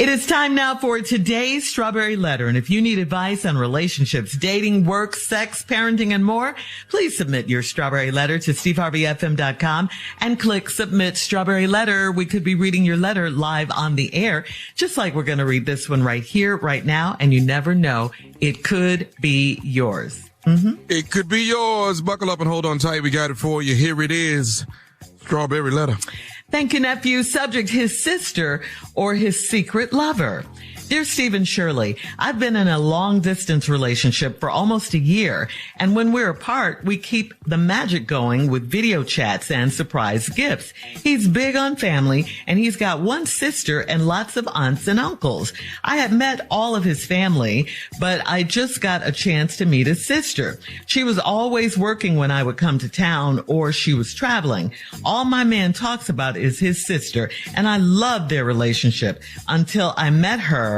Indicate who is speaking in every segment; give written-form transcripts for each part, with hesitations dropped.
Speaker 1: It is time now for today's Strawberry Letter. And if you need advice on relationships, dating, work, sex, parenting, and more, please submit your Strawberry Letter to steveharveyfm.com and click Submit Strawberry Letter. We could be reading your letter live on the air, just like we're going to read this one right here, right now. And you never know, it could be yours.
Speaker 2: It could be yours. Buckle up and hold on tight. We got it for you. Here it is. Strawberry Letter.
Speaker 1: Thank you, nephew. Subject, his sister or his secret lover. Dear Steve and Shirley, I've been in a long-distance relationship for almost a year, and when we're apart, we keep the magic going with video chats and surprise gifts. He's big on family, and he's got one sister and lots of aunts and uncles. I have met all of his family, but I just got a chance to meet his sister. She was always working when I would come to town, or she was traveling. All my man talks about is his sister, and I love their relationship until I met her.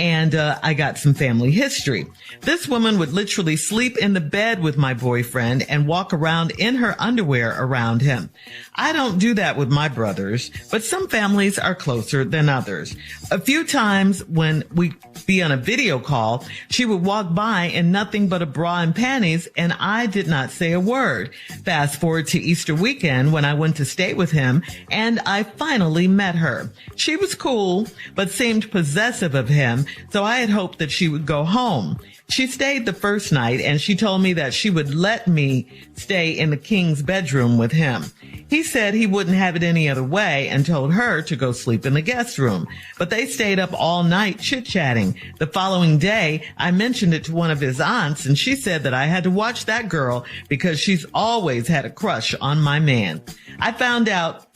Speaker 1: And I got some family history. This woman would literally sleep in the bed with my boyfriend and walk around in her underwear around him. I don't do that with my brothers, but some families are closer than others. A few times when we be on a video call, she would walk by in nothing but a bra and panties, and I did not say a word. Fast forward to Easter weekend when I went to stay with him, and I finally met her. She was cool, but seemed possessive of him, so I had hoped that she would go home. She stayed the first night, and she told me that she would let me stay in the king's bedroom with him. He said he wouldn't have it any other way and told her to go sleep in the guest room. But they stayed up all night chit-chatting. The following day, I mentioned it to one of his aunts, and she said that I had to watch that girl because she's always had a crush on my man. I found out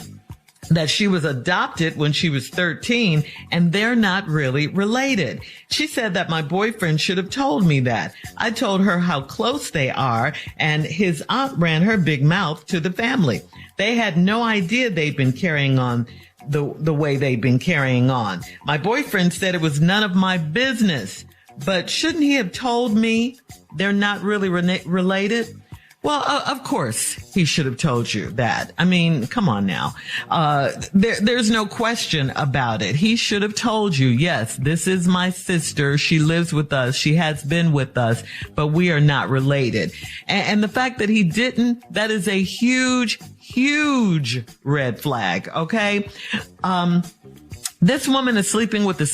Speaker 1: that she was adopted when she was 13, and they're not really related. She said that my boyfriend should have told me that. I told her how close they are, and his aunt ran her big mouth to the family. They had no idea they'd been carrying on the way they'd been carrying on. My boyfriend said it was none of my business, but shouldn't he have told me they're not really related? Well, of course, he should have told you that. I mean, come on now. There's no question about it. He should have told you, yes, this is my sister. She lives with us. She has been with us, but we are not related. And the fact that he didn't, that is a huge, huge red flag. Okay. This woman is sleeping in the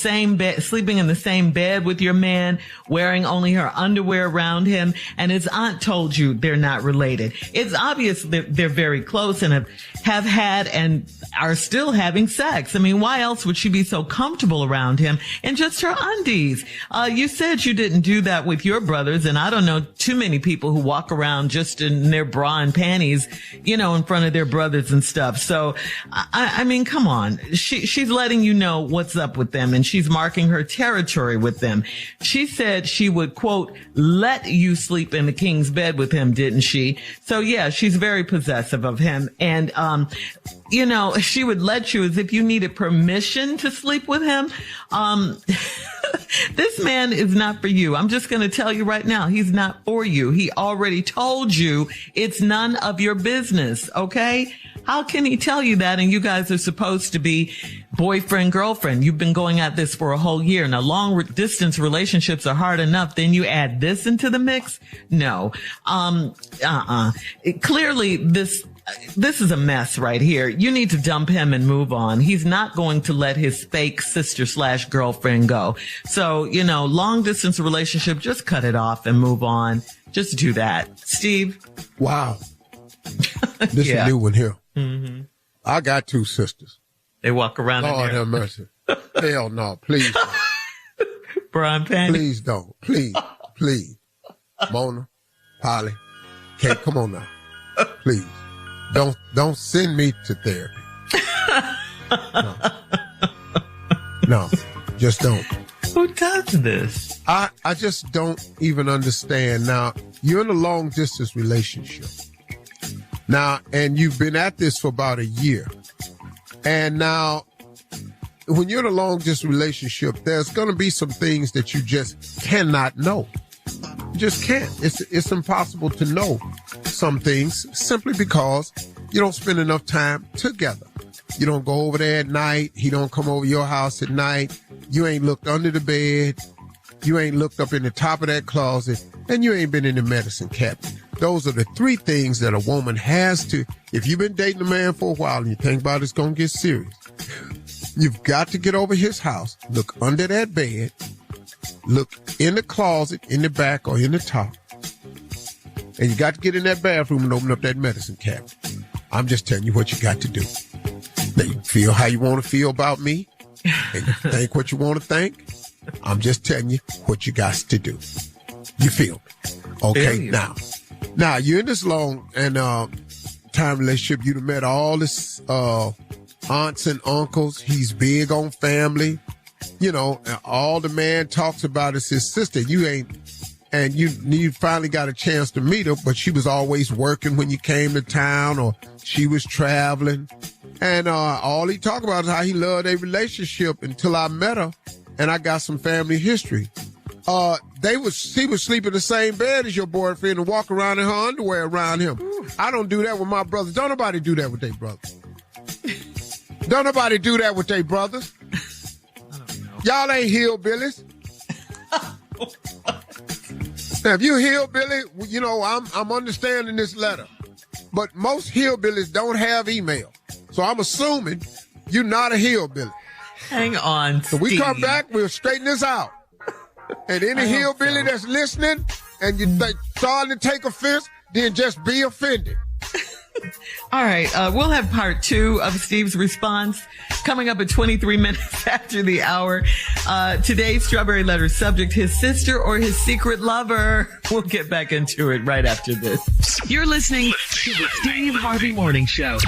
Speaker 1: same bed with your man, wearing only her underwear around him, and his aunt told you they're not related. It's obvious that they're very close and have had and are still having sex. I mean, why else would she be so comfortable around him in just her undies? You said you didn't do that with your brothers, and I don't know too many people who walk around just in their bra and panties, in front of their brothers and stuff. So, I mean, come on. She's letting you know what's up with them, and she's marking her territory with them. She said she would, quote, let you sleep in the king's bed with him, didn't she? So yeah, she's very possessive of him. And, she would let you as if you needed permission to sleep with him. This man is not for you. I'm just going to tell you right now, he's not for you. He already told you it's none of your business. Okay. How can he tell you that? And you guys are supposed to be boyfriend, girlfriend. You've been going at this for a whole year. Now, long distance relationships are hard enough. Then you add this into the mix? No. Clearly, this is a mess right here. You need to dump him and move on. He's not going to let his fake sister/girlfriend go. So, long distance relationship, just cut it off and move on. Just do that. Steve?
Speaker 3: Wow. This is a new one here.
Speaker 1: Mm-hmm.
Speaker 3: I got two sisters.
Speaker 1: They walk around
Speaker 3: Lord
Speaker 1: in there.
Speaker 3: have mercy. Hell no, please don't.
Speaker 1: Brian Panty.
Speaker 3: Please don't. Please. Mona, Polly, Kate, come on now. Please. Don't send me to therapy. No, just don't.
Speaker 1: Who does this?
Speaker 3: I just don't even understand. Now, you're in a long distance relationship. Now, and you've been at this for about a year. And now, when you're in a long distance relationship, there's going to be some things that you just cannot know. You just can't. It's impossible to know some things simply because you don't spend enough time together. You don't go over there at night. He don't come over your house at night. you ain't looked under the bed, you ain't looked up in the top of that closet, and you ain't been in the medicine cabinet. Those are the three things that a woman has to, if you've been dating a man for a while and you think about it's going to get serious, you've got to get over his house, look under that bed, look in the closet, in the back or in the top, and you got to get in that bathroom and open up that medicine cabinet. I'm just telling you what you got to do. Now, you feel how you want to feel about me, and you think what you want to think. I'm just telling you what you got to do. You feel me? Okay, now you're in this long and time relationship. You've met all this aunts and uncles. He's big on family. You know, all the man talks about is his sister. You ain't, and you finally got a chance to meet her, but she was always working when you came to town, or she was traveling. And all he talked about is how he loved a relationship until I met her and I got some family history. She would sleep in the same bed as your boyfriend and walk around in her underwear around him. I don't do that with my brothers. Don't nobody do that with their brothers. Don't nobody do that with their brothers.
Speaker 1: I don't know.
Speaker 3: Y'all ain't hillbillies. Now, if you hillbilly, you know, I'm understanding this letter. But most hillbillies don't have email. So I'm assuming you're not a hillbilly.
Speaker 1: Hang on,
Speaker 3: So we come back, we'll straighten this out. And any hillbilly that's listening and you starting to take offense, then just be offended.
Speaker 1: All right. We'll have part 2 of Steve's response coming up at 23 minutes after the hour. Today's Strawberry Letter subject, his sister or his secret lover. We'll get back into it right after this.
Speaker 4: You're listening to the Steve Harvey Morning Show.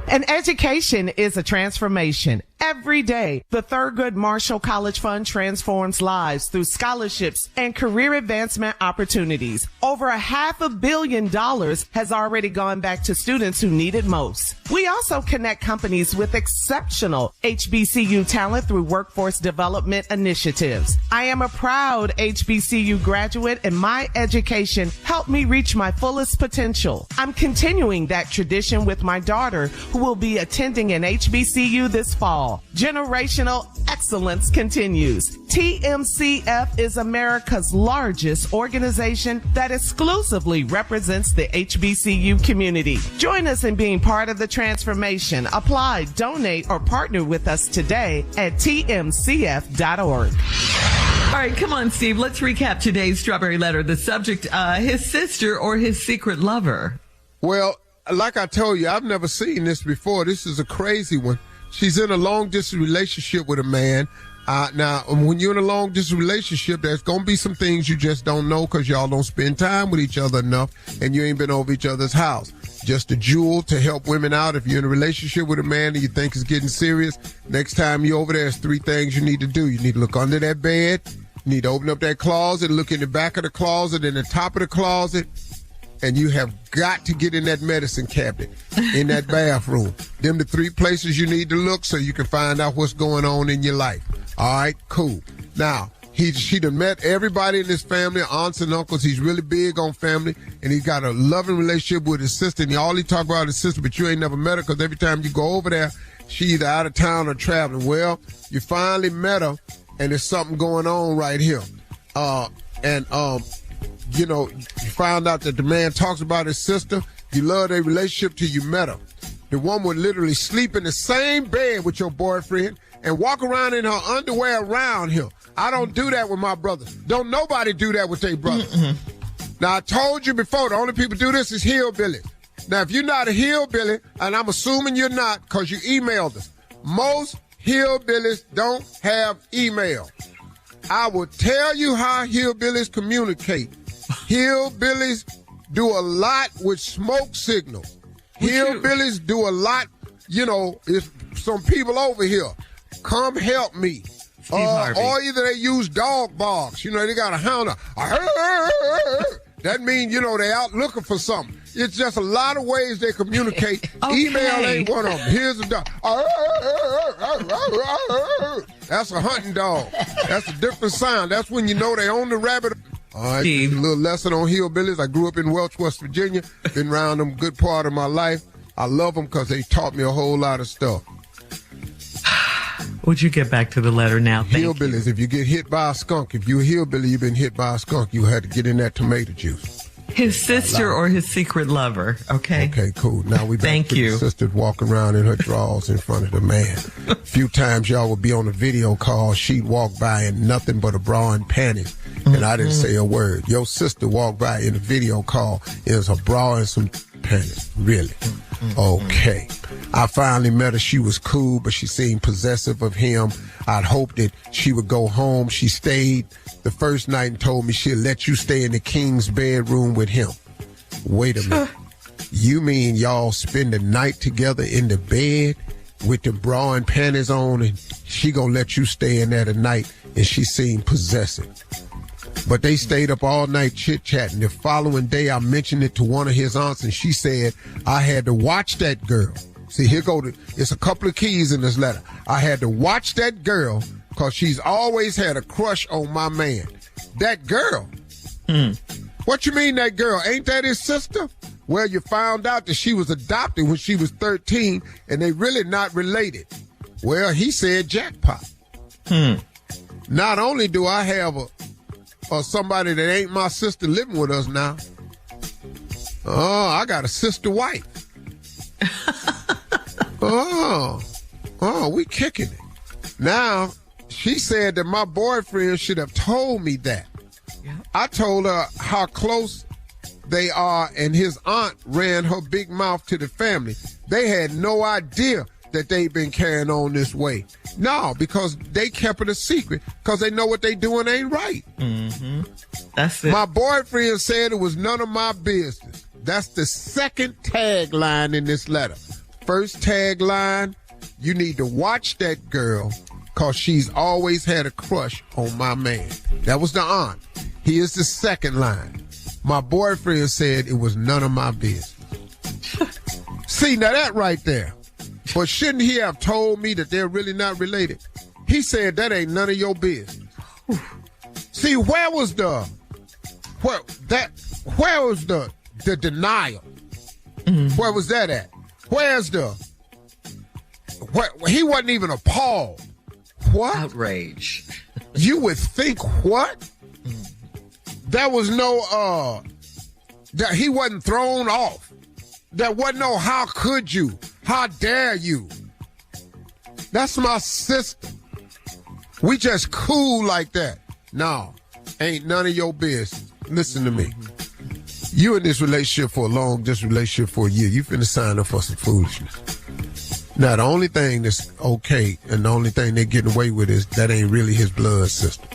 Speaker 5: An education is a transformation. Every day, the Thurgood Marshall College Fund transforms lives through scholarships and career advancement opportunities. Over $500 million has already gone back to students who need it most. We also connect companies with exceptional HBCU talent through workforce development initiatives. I am a proud HBCU graduate, and my education helped me reach my fullest potential. I'm continuing that tradition with my daughter, who will be attending an HBCU this fall. Generational excellence continues. TMCF is America's largest organization that exclusively represents the HBCU community. Join us in being part of the transformation. Apply, donate, or partner with us today at tmcf.org.
Speaker 1: All right, come on, Steve. Let's recap today's Strawberry Letter. The subject, his sister or his secret lover.
Speaker 3: Well, like I told you, I've never seen this before. This is a crazy one. She's in a long-distance relationship with a man. Now, when you're in a long-distance relationship, there's going to be some things you just don't know because y'all don't spend time with each other enough and you ain't been over each other's house. Just a jewel to help women out. If you're in a relationship with a man and you think it's getting serious, next time you're over there, there's 3 things you need to do. You need to look under that bed. You need to open up that closet, look in the back of the closet, in the top of the closet. And you have got to get in that medicine cabinet, in that bathroom. Them the 3 places you need to look so you can find out what's going on in your life. All right, cool. Now, she done met everybody in his family, aunts and uncles. He's really big on family, and he's got a loving relationship with his sister. And all he talk about is his sister, but you ain't never met her because every time you go over there, she either out of town or traveling. Well, you finally met her, and there's something going on right here. You know, you found out that the man talks about his sister. You loved their relationship till you met her. The woman would literally sleep in the same bed with your boyfriend and walk around in her underwear around him. I don't do that with my brothers. Don't nobody do that with their brothers. Now, I told you before, the only people do this is hillbillies. Now, if you're not a hillbilly, and I'm assuming you're not because you emailed us, most hillbillies don't have email. I will tell you how hillbillies communicate. Hillbillies do a lot with smoke signals. Hillbillies do a lot, you know, if some people over here, come help me. Or either they use dog barks. You know, they got a hound. That means, you know, they out looking for something. It's just a lot of ways they communicate. Okay. Email ain't one of them. Here's a dog. That's a hunting dog. That's a different sound. That's when you know they own the rabbit. All right, a little lesson on hillbillies. I grew up in Welch, West Virginia. Been around them good part of my life. I love them because they taught me a whole lot of stuff.
Speaker 1: Would you get back to the letter now? Thank
Speaker 3: Hillbillies,
Speaker 1: you.
Speaker 3: if you get hit by a skunk, if you're a hillbilly, you've been hit by a skunk, you had to get in that tomato juice.
Speaker 1: His sister or his secret lover, okay?
Speaker 3: Okay, cool. Now we back
Speaker 1: Thank
Speaker 3: to
Speaker 1: you.
Speaker 3: the sister walking around in her drawers in front of the man. A few times y'all would be on a video call, she'd walk by in nothing but a bra and panties, and I didn't say a word. Your sister walked by in a video call, it was a bra and some panties. Really? Okay. I finally met her. She was cool, but she seemed possessive of him. I'd hoped that she would go home. She stayed the first night and told me she'll let you stay in the king's bedroom with him. Wait a minute. You mean y'all spend the night together in the bed with the bra and panties on, and she gonna let you stay in there tonight? And she seemed possessive. But they stayed up all night chit-chatting. The following day, I mentioned it to one of his aunts, and she said I had to watch that girl. See, it's a couple of keys in this letter. I had to watch that girl because she's always had a crush on my man. That girl? What you mean that girl? Ain't that his sister? Well, you found out that she was adopted when she was 13, and they really not related. Well, he said jackpot. Not only do I have somebody that ain't my sister living with us now, I got a sister wife. We kicking it. Now, she said that my boyfriend should have told me that. Yeah. I told her how close they are, and his aunt ran her big mouth to the family. They had no idea that they've been carrying on this way. No, because they kept it a secret because they know what they doing ain't right. Mm-hmm. That's it. My boyfriend said it was none of my business. That's the second tagline in this letter. First tagline, you need to watch that girl because she's always had a crush on my man. That was the aunt. Here's the second line. My boyfriend said it was none of my business. See, now that right there. But shouldn't he have told me that they're really not related? He said that ain't none of your business. See, where was the denial? Mm-hmm. Where was that at? He wasn't even appalled. What?
Speaker 1: Outrage.
Speaker 3: You would think what? There was no, that he wasn't thrown off. There wasn't no, how could you? How dare you? That's my sister. We just cool like that. No, ain't none of your business. Listen to me. You in this relationship for this relationship for a year. You finna sign up for some foolishness. Now, the only thing that's okay and the only thing they're getting away with is that ain't really his blood sister.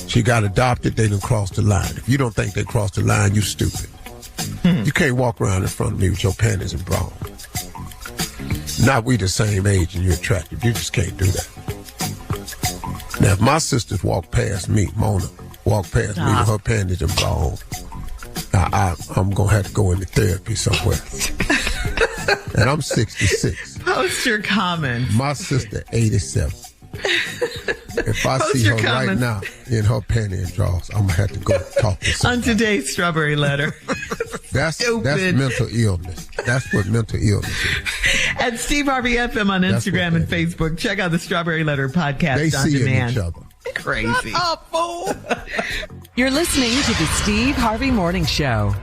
Speaker 3: She got adopted, they done crossed the line. If you don't think they crossed the line, you stupid. You can't walk around in front of me with your panties and bra. Not we the same age and you're attractive. You just can't do that. Now, if my sisters walk past me, Mona, walk past me with her panties and bra on, I'm going to have to go into therapy somewhere. And I'm 66.
Speaker 1: Post your comments.
Speaker 3: My sister, 87. If I see her right now in her panty and drawers, I'm going to have to go talk to somebody.
Speaker 1: On today's Strawberry Letter.
Speaker 3: That's mental illness. That's what mental illness is.
Speaker 1: At Steve Harvey FM on Instagram and Facebook. Check out the Strawberry Letter podcast
Speaker 3: they
Speaker 1: on demand.
Speaker 3: Each other.
Speaker 1: Crazy.
Speaker 5: Shut up, fool.
Speaker 4: You're listening to the Steve Harvey Morning Show.